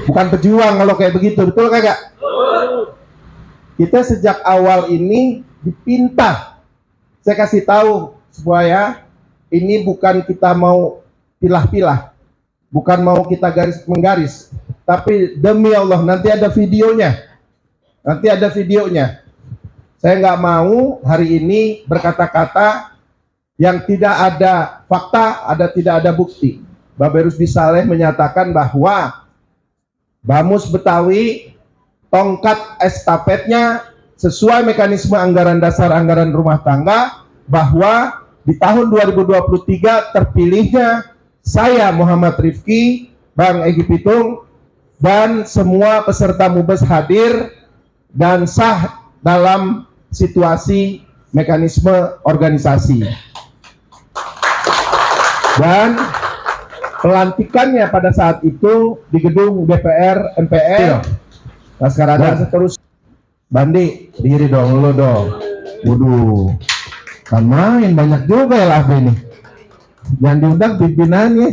bukan pejuang kalau kayak begitu, betul kagak? Kita sejak awal ini dipinta, saya kasih tahu supaya ini bukan kita mau pilah-pilah, bukan mau kita garis menggaris, tapi demi Allah nanti ada videonya, Saya nggak mau hari ini berkata-kata yang tidak ada fakta, tidak ada bukti. Bapak Rusdi Saleh menyatakan bahwa Bamus Betawi tongkat estafetnya sesuai mekanisme anggaran dasar anggaran rumah tangga, bahwa di tahun 2023 terpilihnya saya Muhammad Rifki, Bang Egy Pitung, dan semua peserta MUBES hadir dan sah dalam situasi mekanisme organisasi. Dan pelantikannya pada saat itu di gedung DPR MPR. Nah sekarang terus Bandi, diri dong lu dong. Waduh, kan main banyak juga ya lah ini. Jangan diundang pimpinannya.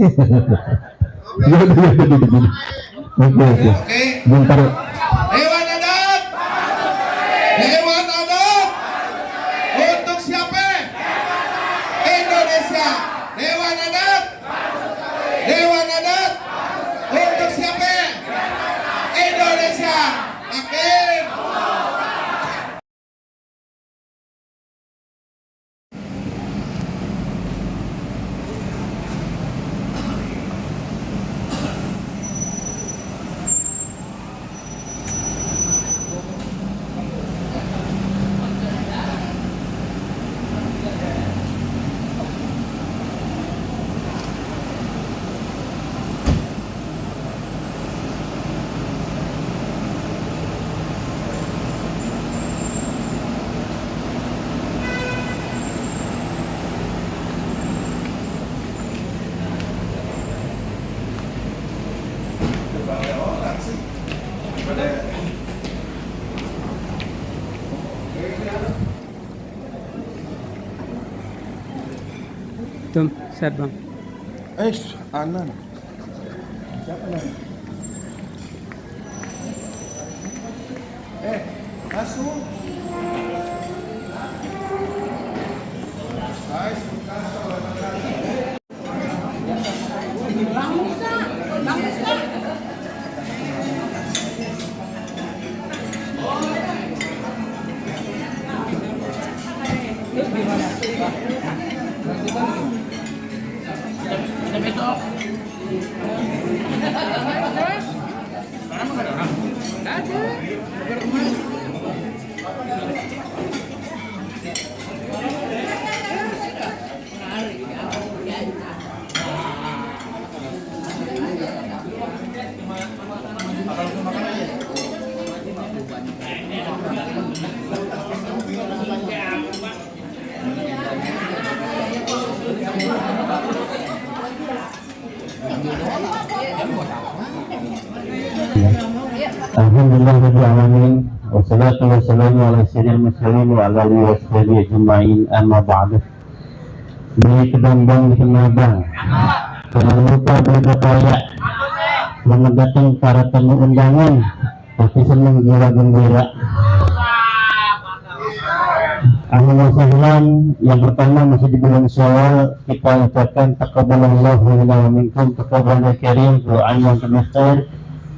Oke. Bentar. Dewan adat. Dewan adat. Untuk siapa? Indonesia. Dewan adat. Dewan adat. Untuk siapa? Indonesia. Amin. Tuh, set bang. Anan. Siapa nih? Masuk. Alhamdulillahirrahmanirrahim. Wassalatu wassalamu ala sayyidil mursalin wa ala alihi washabihi ajma'in, amma ba'du. Beli kedambang di Kenabang, jangan lupa beli kepaya. Selamat datang para tamu undangan, pasti senang jiwa gembira. Ahlan wa sahlan. Yang pertama masih di bulan Syawal, kita ucapkan taqabbalallahu minna wa minkum taqabbalan karim, doa yang terakhir.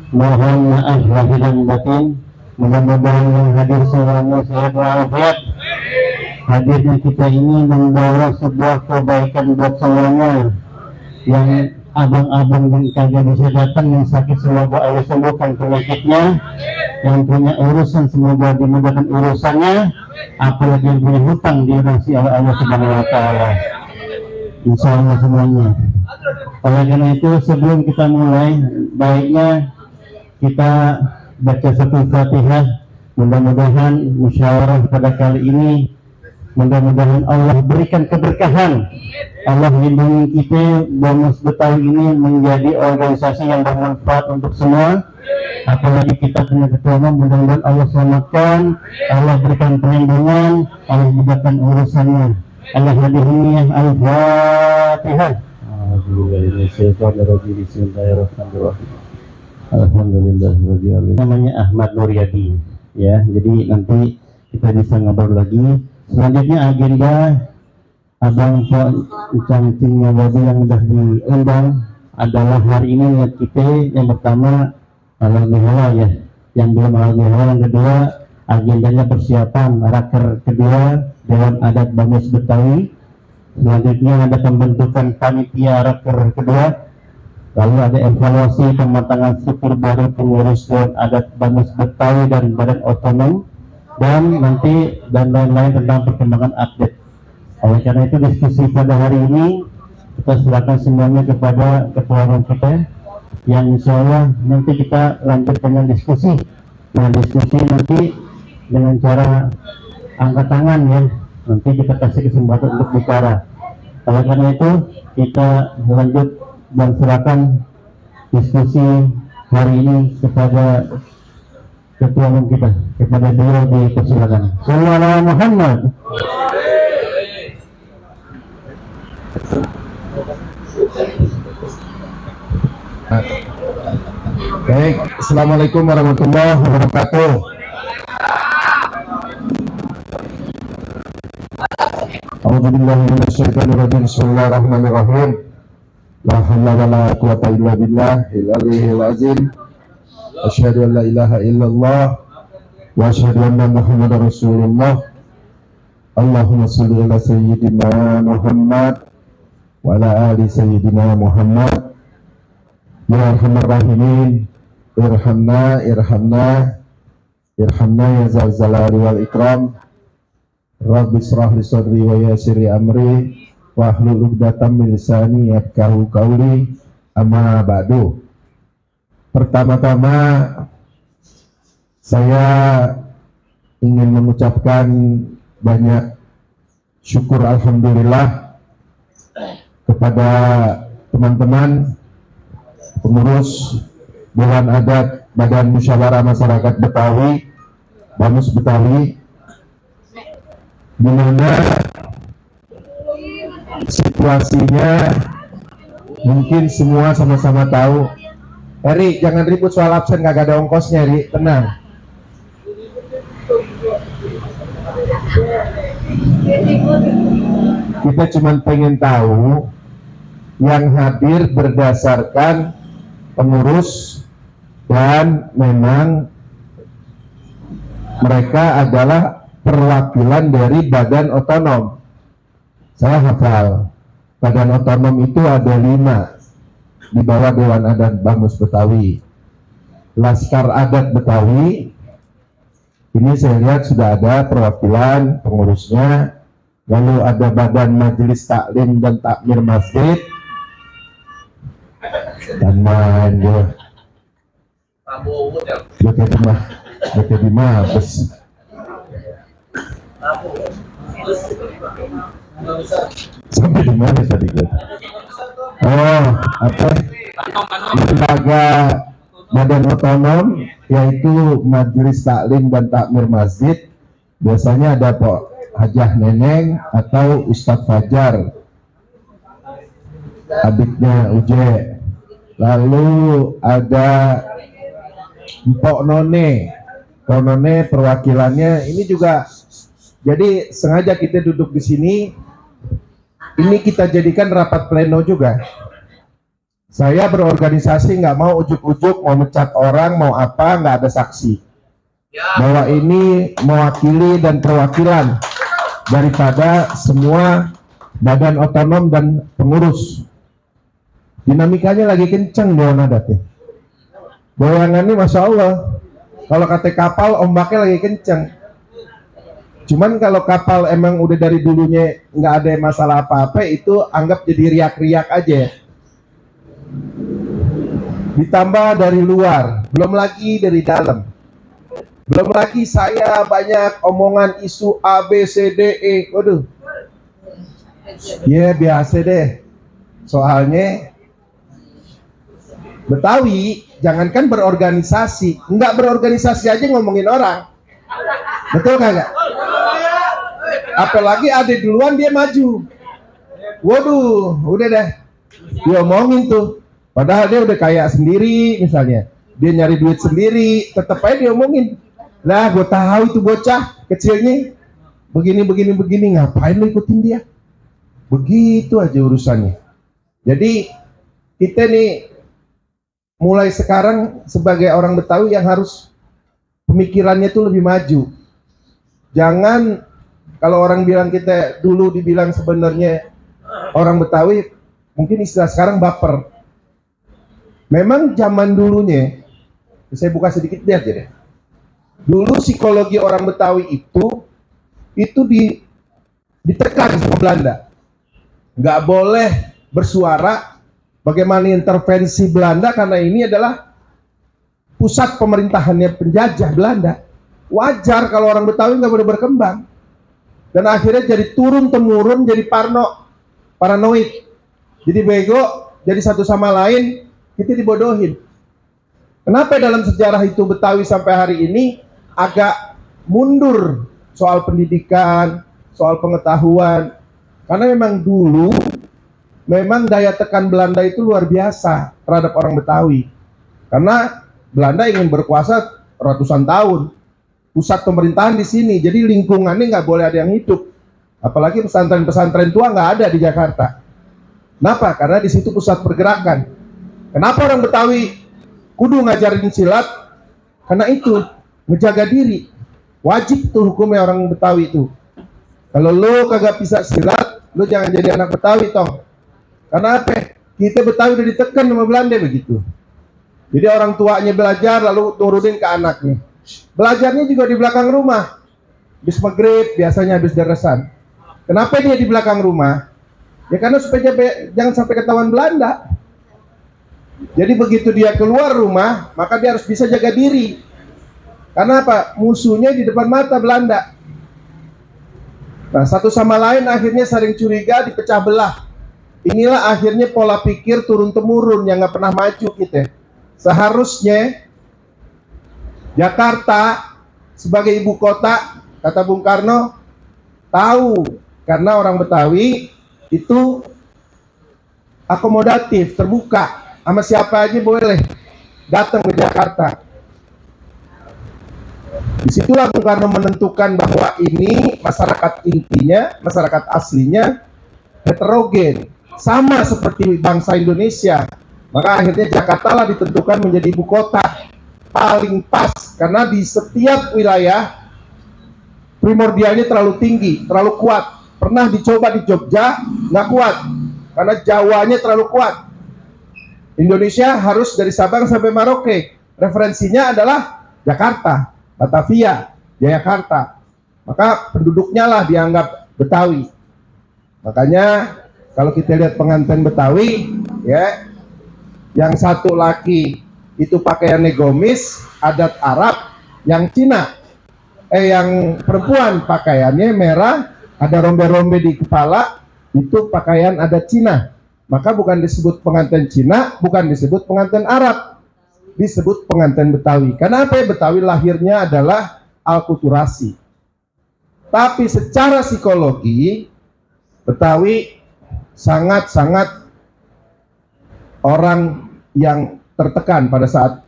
Mohon maaf lahir dan batin. Mudah-mudahan yang hadir semuanya sehat walafiat. Hadirnya kita ini membawa sebuah kebaikan buat semuanya. Yang abang-abang yang kagak bisa datang, yang sakit semoga Allah sembuhkan penyakitnya. Yang punya urusan semoga dimudahkan urusannya. Apalagi yang punya hutang dilunasi oleh Allah Subhanahu wa Ta'ala. Insya Allah semuanya. Oleh karena itu sebelum kita mulai, baiknya kita baca satu Fatihah. Mudah-mudahan musyawarah pada kali ini, mudah-mudahan Allah berikan keberkahan. Allah lindungi kita, Bamus Betawi ini menjadi organisasi yang bermanfaat untuk semua. Apalagi kita punya ketua umum, mudah-mudahan Allah selamatkan, Allah berikan perlindungan, Allah mudahkan urusannya. Al-Hadiyah Al-Fatihah. Bismillahirrahmanirrahim. Alhamdulillah. Namanya Ahmad Nuryadi ya. Jadi nanti kita bisa ngobrol lagi. Selanjutnya agenda Abang Cangcingnya Wadi yang sudah diundang adalah hari ini niat kita yang pertama halal bihalal ya. Yang belum halal bihalal, yang kedua agendanya persiapan raker kedua Dewan Adat Bamus Betawi. Selanjutnya ada pembentukan panitia raker kedua. Lalu ada evaluasi pematangan struktur baru pengurus Dewan Adat Bamus Betawi dan Badan Otonom, dan nanti dan lain-lain tentang perkembangan update. Oleh karena itu diskusi pada hari ini kita serahkan semuanya kepada ketua umum kita, yang insya Allah nanti kita lanjut dengan diskusi. Nah, diskusi nanti dengan cara angkat tangan ya, nanti kita kasih kesempatan untuk bicara. Oleh karena itu kita lanjut dan serahkan diskusi hari ini kepada ketua umum kita, kepada beliau, dipersilakan. Sallallahu alaihi Muhammad. Baik, Assalamualaikum warahmatullahi wabarakatuh. A'udzubillahi minasyaitonirrajim. Bismillahirrahmanirrahim. La haula wala quwwata illa billahil aliyyil azim. Asyhadu an la ilaha illallah wa asyhadu anna Muhammadar Rasulullah. Allahumma shalli ala sayyidina Muhammad wa ala ali sayyidina Muhammad. Ya arhamar rahimin, irhamna ya zal jalali wal ikram. Rabbi shrah li sadri wa yassir li amri wahlul 'uqdatam min lisani yafqahu qawli. Amma ba'du. Pertama-tama saya ingin mengucapkan banyak syukur alhamdulillah kepada teman-teman pengurus Dewan Adat Badan Musyawarah Masyarakat Betawi, Bamus Betawi, di mana situasinya mungkin semua sama-sama tahu. Eri, jangan ribut soal absen, gak ada ongkosnya, Eri, tenang. Kita cuma pengen tahu yang hadir berdasarkan pengurus dan memang mereka adalah perwakilan dari badan otonom. Saya hafal, badan otonom itu ada 5 di bawah Dewan Adat Bamus Betawi. Laskar Adat Betawi, ini saya lihat sudah ada perwakilan pengurusnya. Lalu ada Badan Majelis Taklim dan Takmir Masjid. Dan main dia. Bete di Mabes. Sampai di mana tadi? Oh, apa? Lembaga badan otonom, yaitu Majelis Taklim dan Takmir Masjid. Biasanya ada Pak Hajah Neneng atau Ustadz Fajar, adiknya Uje. Lalu ada Mpok None. Mpok None perwakilannya ini juga. Jadi sengaja kita duduk di sini. Ini kita jadikan rapat pleno juga. Saya berorganisasi nggak mau ujuk-ujuk, mau mencat orang, mau apa, nggak ada saksi. Bahwa ini mewakili dan perwakilan daripada semua badan otonom dan pengurus. Dinamikanya lagi kenceng Dewan Adat ya. Goyangannya Masya Allah. Kalau kata kapal ombaknya lagi kenceng. Cuman kalau kapal emang udah dari dulunya nggak ada masalah apa-apa, itu anggap jadi riak-riak aja. Ditambah dari luar, belum lagi dari dalam. Belum lagi saya banyak omongan isu A, B, C, D, E. Waduh. Ya biasa deh. Soalnya Betawi jangankan berorganisasi, nggak berorganisasi aja ngomongin orang. Betul kagak? Apalagi ada duluan dia maju. Waduh, udah deh. Diomongin tuh. Padahal dia udah kaya sendiri misalnya. dia nyari duit sendiri, tetap aja diomongin. Lah, gue tahu itu bocah kecilnya begini, ngapain lu ikutin dia? Begitu aja urusannya. Jadi kita nih mulai sekarang sebagai orang Betawi yang harus pemikirannya tuh lebih maju. Jangan, kalau orang bilang kita dulu dibilang sebenarnya orang Betawi, mungkin istilah sekarang baper. Memang zaman dulunya, saya buka sedikit lihat aja deh. Dulu psikologi orang Betawi itu ditekan sama Belanda. Nggak boleh bersuara bagaimana intervensi Belanda, karena ini adalah pusat pemerintahannya penjajah Belanda. Wajar kalau orang Betawi nggak boleh berkembang. Dan akhirnya jadi turun-temurun, jadi paranoid. Jadi bego, jadi satu sama lain, kita dibodohin. Kenapa dalam sejarah itu Betawi sampai hari ini agak mundur soal pendidikan, soal pengetahuan? Karena memang dulu, memang daya tekan Belanda itu luar biasa terhadap orang Betawi. Karena Belanda ingin berkuasa ratusan tahun. Pusat pemerintahan di sini, jadi lingkungannya nggak boleh ada yang hidup. Apalagi pesantren-pesantren tua nggak ada di Jakarta. Kenapa? Karena di situ pusat pergerakan. Kenapa orang Betawi kudu ngajarin silat? Karena itu, menjaga diri. Wajib tuh hukumnya orang Betawi itu. Kalau lo kagak bisa silat, lo jangan jadi anak Betawi toh. Karena apa? Kita Betawi udah ditekan sama Belanda begitu. Jadi orang tuanya belajar lalu turunin ke anaknya. Belajarnya juga di belakang rumah. Habis maghrib, biasanya habis deresan. Kenapa dia di belakang rumah? Ya karena supaya jangan sampai ketahuan Belanda. Jadi begitu dia keluar rumah, maka dia harus bisa jaga diri. Karena apa? Musuhnya di depan mata Belanda. Nah, satu sama lain akhirnya saling curiga, dipecah belah. Inilah akhirnya pola pikir turun-temurun yang nggak pernah maju kita. Seharusnya Jakarta sebagai ibu kota, kata Bung Karno, tahu karena orang Betawi itu akomodatif, terbuka, sama siapa aja boleh datang ke Jakarta. Disitulah Bung Karno menentukan bahwa ini masyarakat intinya, masyarakat aslinya heterogen, sama seperti bangsa Indonesia. Maka akhirnya Jakarta lah ditentukan menjadi ibu kota paling pas, karena di setiap wilayah primordialnya terlalu tinggi, terlalu kuat. Pernah dicoba di Jogja, nggak kuat, karena Jawanya terlalu kuat. Indonesia harus dari Sabang sampai Merauke, referensinya adalah Jakarta, Batavia, Jayakarta. Maka penduduknya lah dianggap Betawi. Makanya kalau kita lihat pengantin Betawi, ya, yang satu laki itu pakaiannya gomis, adat Arab, yang Cina, yang perempuan pakaiannya merah, ada rombe-rombe di kepala, itu pakaian adat Cina. Maka bukan disebut pengantin Cina, bukan disebut pengantin Arab, disebut pengantin Betawi. Karena apa? Betawi lahirnya adalah alkulturasi. Tapi secara psikologi, Betawi sangat-sangat orang yang tertekan pada saat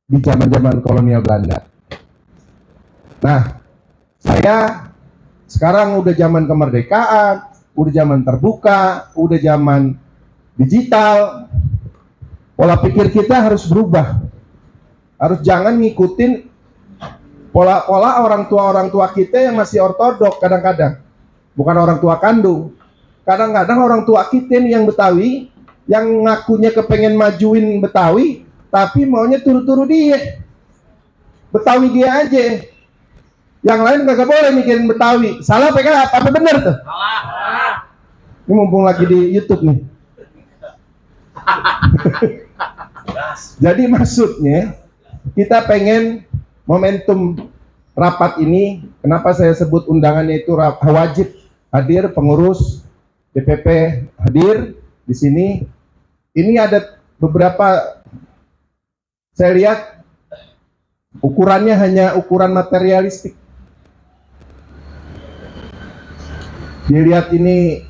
di zaman-zaman kolonial Belanda. Nah, saya sekarang udah zaman kemerdekaan, udah zaman terbuka, udah zaman digital. Pola pikir kita harus berubah. Harus jangan ngikutin pola-pola orang tua kita yang masih ortodok kadang-kadang. Bukan orang tua kandung. Kadang-kadang orang tua kita nih yang Betawi, yang ngakunya kepengen majuin Betawi, tapi maunya turu-turu dia. Betawi dia aja. Yang lain nggak boleh mikirin Betawi. Salah apa bener tuh? Salah. Ini mumpung lagi di YouTube nih. Jadi maksudnya kita pengen momentum rapat ini, kenapa saya sebut undangannya itu wajib hadir, pengurus DPP hadir di sini. Ini ada beberapa, saya lihat ukurannya hanya ukuran materialistik. Dilihat ini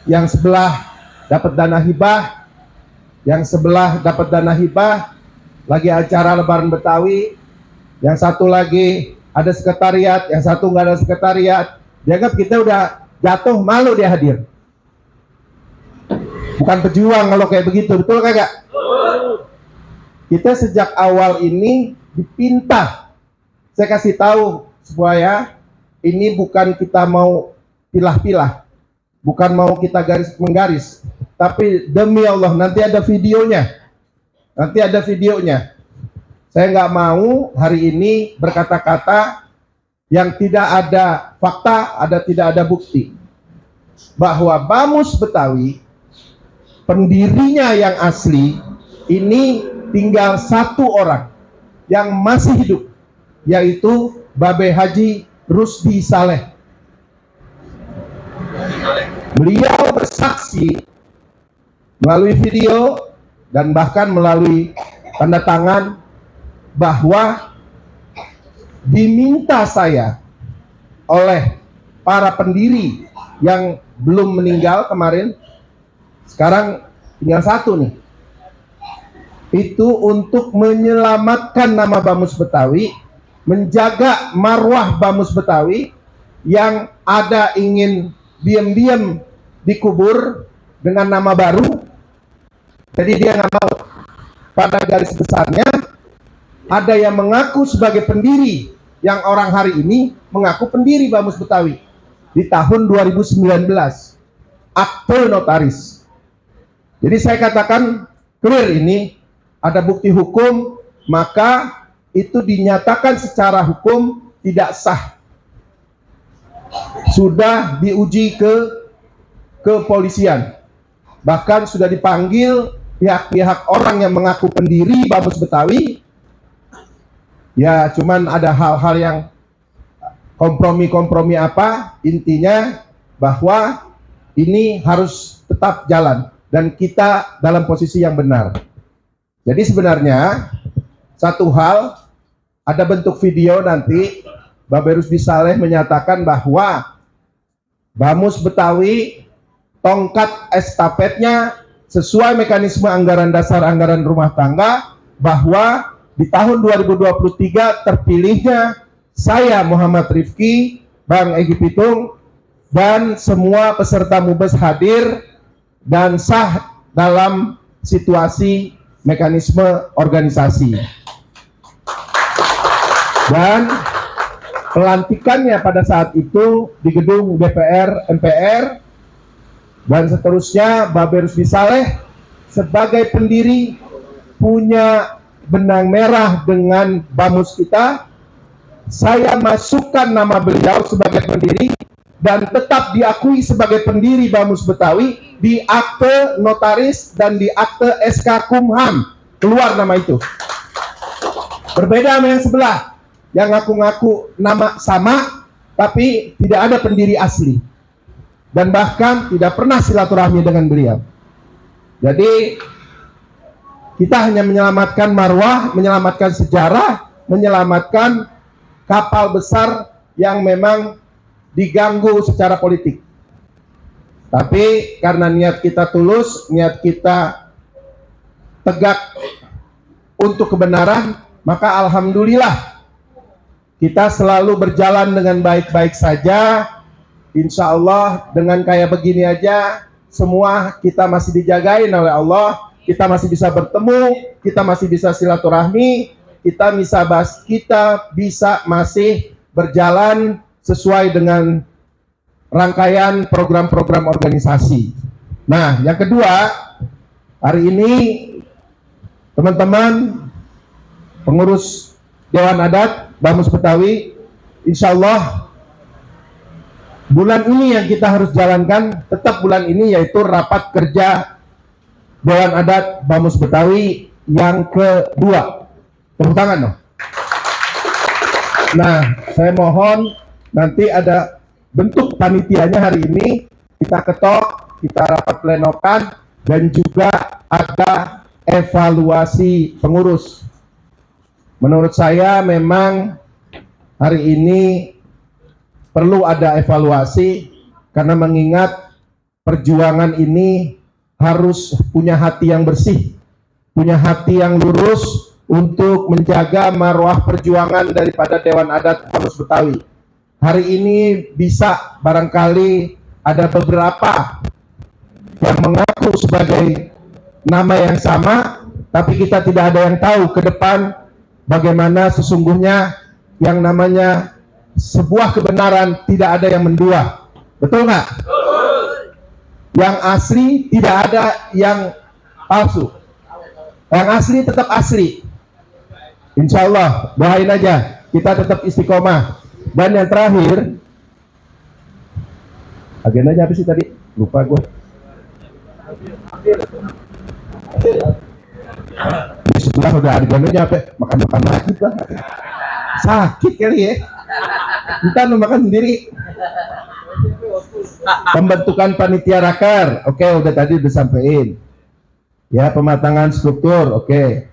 yang sebelah dapat dana hibah, yang sebelah dapat dana hibah, lagi acara Lebaran Betawi, yang satu lagi ada sekretariat, yang satu nggak ada sekretariat. Dianggap kita udah jatuh, malu dia hadir. Bukan pejuang kalau kayak begitu, betul kagak? Kita sejak awal ini dipinta, saya kasih tahu supaya ini bukan kita mau pilah-pilah, bukan mau kita garis menggaris, tapi demi Allah nanti ada videonya. Saya nggak mau hari ini berkata-kata yang tidak ada fakta, tidak ada bukti bahwa Bamus Betawi pendirinya yang asli ini tinggal satu orang yang masih hidup, yaitu Babe Haji Rusdi Saleh. Beliau bersaksi melalui video dan bahkan melalui tanda tangan bahwa diminta saya oleh para pendiri yang belum meninggal kemarin, sekarang tinggal satu nih, itu untuk menyelamatkan nama Bamus Betawi, menjaga marwah Bamus Betawi yang ada ingin diam-diam dikubur dengan nama baru. Jadi dia nggak mau. Pada garis besarnya ada yang mengaku sebagai pendiri, yang orang hari ini mengaku pendiri Bamus Betawi di tahun 2019, akte notaris. Jadi saya katakan clear, ini ada bukti hukum, maka itu dinyatakan secara hukum tidak sah. Sudah diuji ke kepolisian, bahkan sudah dipanggil pihak-pihak orang yang mengaku pendiri Bamus Betawi. Ya cuman ada hal-hal yang kompromi apa, intinya bahwa ini harus tetap jalan dan kita dalam posisi yang benar. Jadi sebenarnya satu hal, ada bentuk video nanti Babe Rusdi Saleh menyatakan bahwa Bamus Betawi tongkat estafetnya sesuai mekanisme anggaran dasar anggaran rumah tangga, bahwa di tahun 2023 terpilihnya saya Muhammad Rifki, Bang Egy Pitung, dan semua peserta Mubes hadir dan sah dalam situasi mekanisme organisasi. Dan pelantikannya pada saat itu di gedung DPR, MPR, dan seterusnya Babe Rusdi Saleh sebagai pendiri punya benang merah dengan Bamus kita. Saya masukkan nama beliau sebagai pendiri dan tetap diakui sebagai pendiri Bamus Betawi di akte notaris dan di akte SK Kumham, keluar nama itu. Berbeda sama yang sebelah, yang ngaku-ngaku nama sama tapi tidak ada pendiri asli dan bahkan tidak pernah silaturahmi dengan beliau. Jadi kita hanya menyelamatkan marwah, menyelamatkan sejarah, menyelamatkan kapal besar yang memang diganggu secara politik. Tapi karena niat kita tulus, niat kita tegak untuk kebenaran, maka alhamdulillah kita selalu berjalan dengan baik-baik saja. Insya Allah dengan kayak begini aja, semua kita masih dijagain oleh Allah. Kita masih bisa bertemu, kita masih bisa silaturahmi, kita bisa masih berjalan sesuai dengan rangkaian program-program organisasi. Nah, yang kedua, hari ini teman-teman pengurus Dewan Adat Bamus Betawi, insya Allah bulan ini yang kita harus jalankan, tetap bulan ini, yaitu rapat kerja Dewan Adat Bamus Betawi yang kedua. Tepuk tangan dong. Nah, saya mohon nanti ada bentuk panitianya hari ini, kita ketok, kita rapat plenokan, dan juga ada evaluasi pengurus. Menurut saya memang hari ini perlu ada evaluasi, karena mengingat perjuangan ini harus punya hati yang bersih, punya hati yang lurus, untuk menjaga marwah perjuangan daripada Dewan Adat Bamus Betawi. Hari ini bisa barangkali ada beberapa yang mengaku sebagai nama yang sama, tapi kita tidak ada yang tahu ke depan bagaimana sesungguhnya yang namanya sebuah kebenaran tidak ada yang mendua. Betul nggak? Yang asli tidak ada yang palsu. Yang asli tetap asli. Insya Allah, doain aja kita tetap istiqomah. Dan yang terakhir, agendanya apa sih tadi? Lupa gue. Di sebelah udah agendanya apa? Makan-makan lagi lah. Sakit kali ya. Kita makan sendiri. Pembentukan panitia raker, oke, udah tadi udah sampein. Ya, pematangan struktur, oke.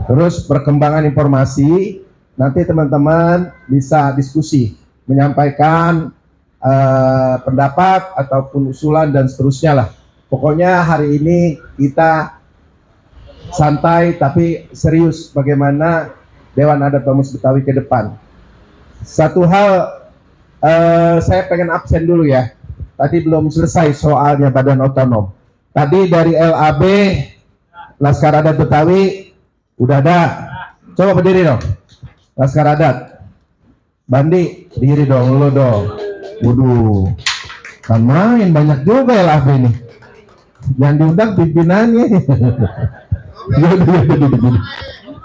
Terus perkembangan informasi, nanti teman-teman bisa diskusi, menyampaikan pendapat ataupun usulan dan seterusnya lah. Pokoknya hari ini kita santai tapi serius bagaimana Dewan Adat Bamus Betawi ke depan. Satu hal saya pengen absen dulu ya. Tadi belum selesai soalnya badan otonom. Tadi dari LAB Laskar Adat Betawi udah ada. Coba berdiri dong. Laskar Adat. Bandi, diri dong, lu dong. Waduh. Kan main banyak juga LAB ini. Yang diundang pimpinannya.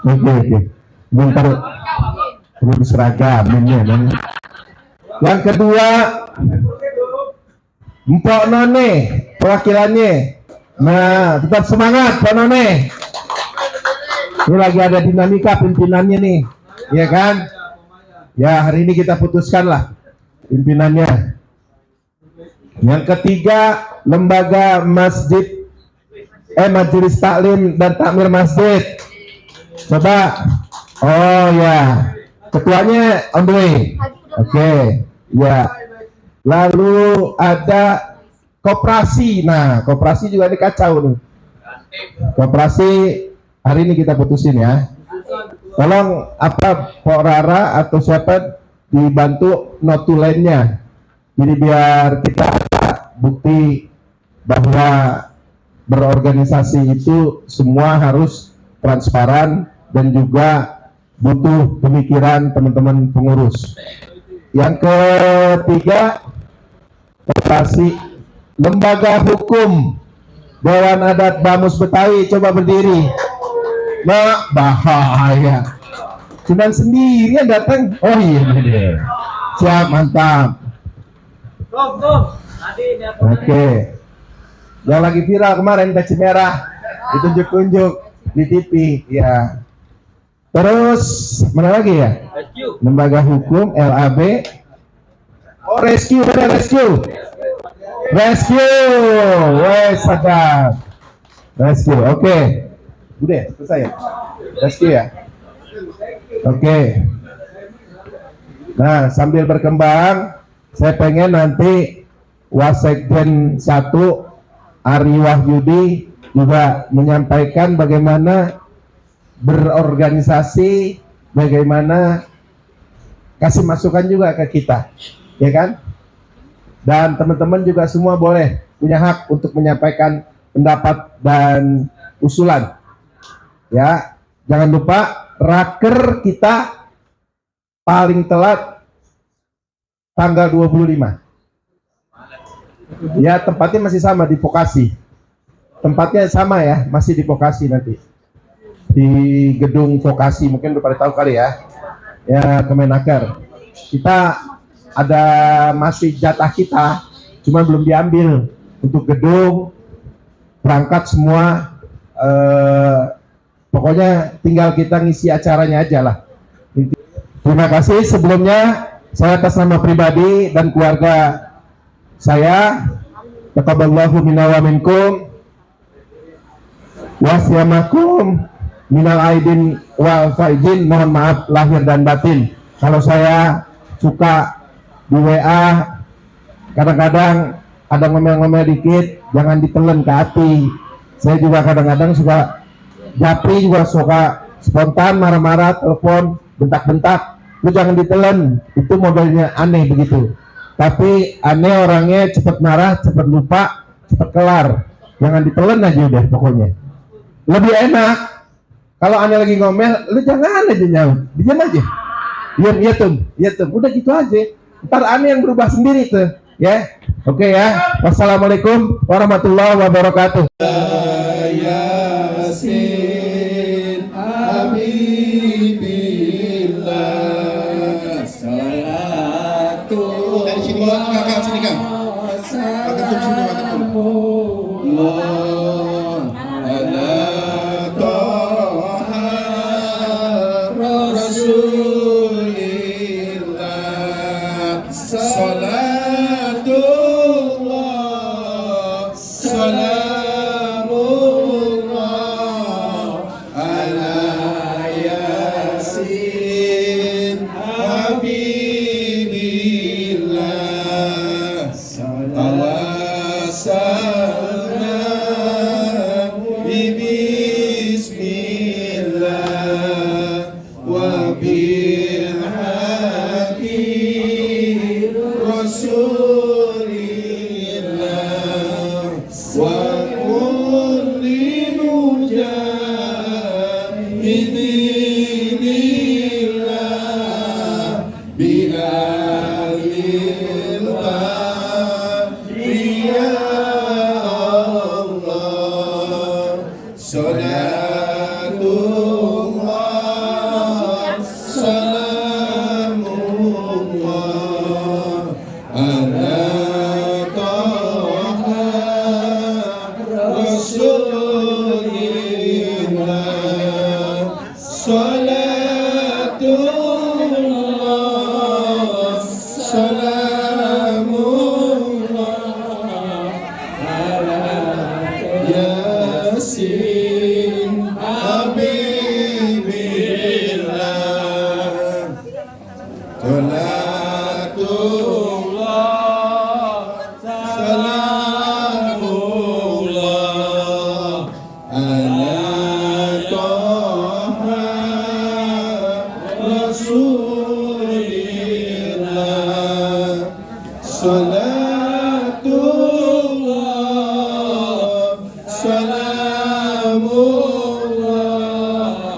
Oke. Bentar. Perlu seragamin ya. Yang kedua, Mpok None perwakilannya. Nah, tetap semangat Pak None. Ini lagi ada dinamika pimpinannya nih, ya kan? Ya, hari ini kita putuskan lah pimpinannya. Yang ketiga, lembaga Majelis Taklim dan Takmir Masjid. Coba. Oh ya, ketuanya on the way. Oke, ya. Lalu ada koperasi. Nah, koperasi juga ini kacau nih. Koperasi hari ini kita putusin ya. Tolong apa Pak Rara atau siapa dibantu notulennya. Jadi biar kita ada bukti bahwa berorganisasi itu semua harus transparan dan juga butuh pemikiran teman-teman pengurus. Yang ketiga, operasi lembaga hukum Dewan Adat Bamus Betawi. Coba berdiri. Nah, bahaya. Cuman sendirian datang. Oh iya deh. Siap, mantap. Oke. Yang lagi viral kemarin peci merah ditunjuk-tunjuk di TV, ya. Terus mana lagi ya? Lembaga hukum LAB. Oh, rescue, ada rescue. Wes sadar. Rescue, oke. Udah selesai ya? Rescue ya. Oke. Nah, sambil berkembang, saya pengen nanti Wasekjen 1 Ari Wahyudi juga menyampaikan bagaimana berorganisasi, bagaimana kasih masukan juga ke kita, ya kan? Dan teman-teman juga semua boleh punya hak untuk menyampaikan pendapat dan usulan. Ya, jangan lupa raker kita paling telat tanggal 25. Ya, tempatnya masih sama di Vokasi. Tempatnya sama ya, masih di Vokasi nanti. Di gedung Vokasi, mungkin udah pada tahu kali ya. Ya, Kemenaker. Kita ada masih jatah kita, cuma belum diambil untuk gedung, perangkat semua. Pokoknya tinggal kita ngisi acaranya aja lah. Terima kasih sebelumnya. Saya atas nama pribadi dan keluarga saya, taqabbalallahu minna wa minkum wasyamakum minal aidin wal faizin. Mohon maaf lahir dan batin kalau saya suka di WA kadang-kadang ada ngomel-ngomel dikit, jangan ditelen ke hati. Saya juga kadang-kadang suka Japri juga suka spontan, marah-marah, telepon, bentak-bentak. Lu jangan ditelen, itu modelnya aneh begitu. Tapi aneh orangnya cepat marah, cepat lupa, cepat kelar. Jangan ditelen aja udah pokoknya. Lebih enak kalau aneh lagi ngomel, lu jangan aja nyaut, diam aja. Diam, iya tuh, udah gitu aja. Ntar aneh yang berubah sendiri tuh, ya. Oke ya. Wassalamualaikum warahmatullahi wabarakatuh. Yasin Habibillah salatu. Dari sini kakak sini kang. Ketum sini ketum. Allah ala Toha Rasulillah salatullah salamullah ala Yasin Habibillah tawassalna bismillah wa bil hadi rasulillah wa kulli mujahidillah bi alil bahri ya Allah salatullah salamullah ala Toha Rasulillah salatullah salamullah ala Yasin Habibillah salatullah salamullah ala Toha Rasulillah salatullah salamullah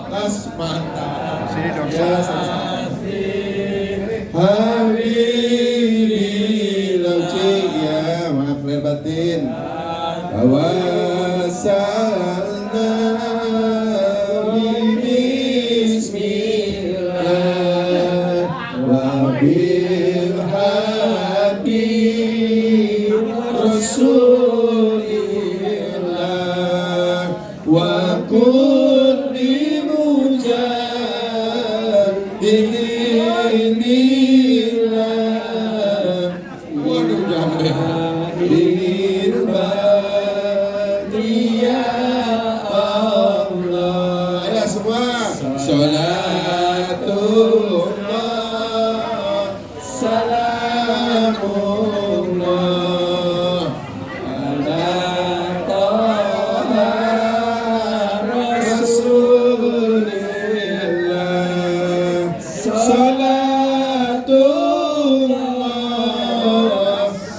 asmata sini dong Habibillah ya maaf lahir batin tawassalna bismillah wa bil hadi rasulillah wa kulli mujahidillah waduh jangan bil bahri ya Allah. Ya semua salatullah salamullah ala Toha Rasulillah salatullah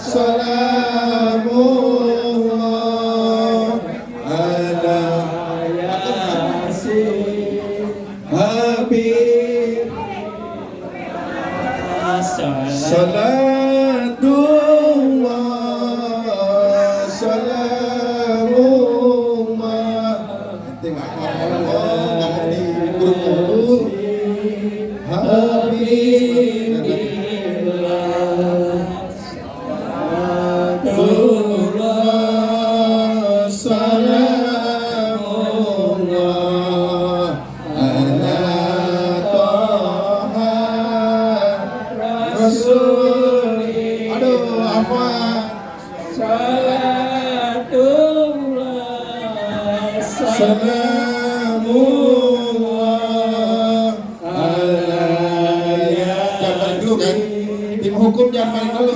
salamullah ala Yasin Habib salatullah salamullah tengok ngomong di grup Habib salatullah salamullah ala Toha Rasulillah. Aduh, afwan. Salatullah salamullah ala ya. Jangan paling dulu kan. Tim hukum jangan paling dulu.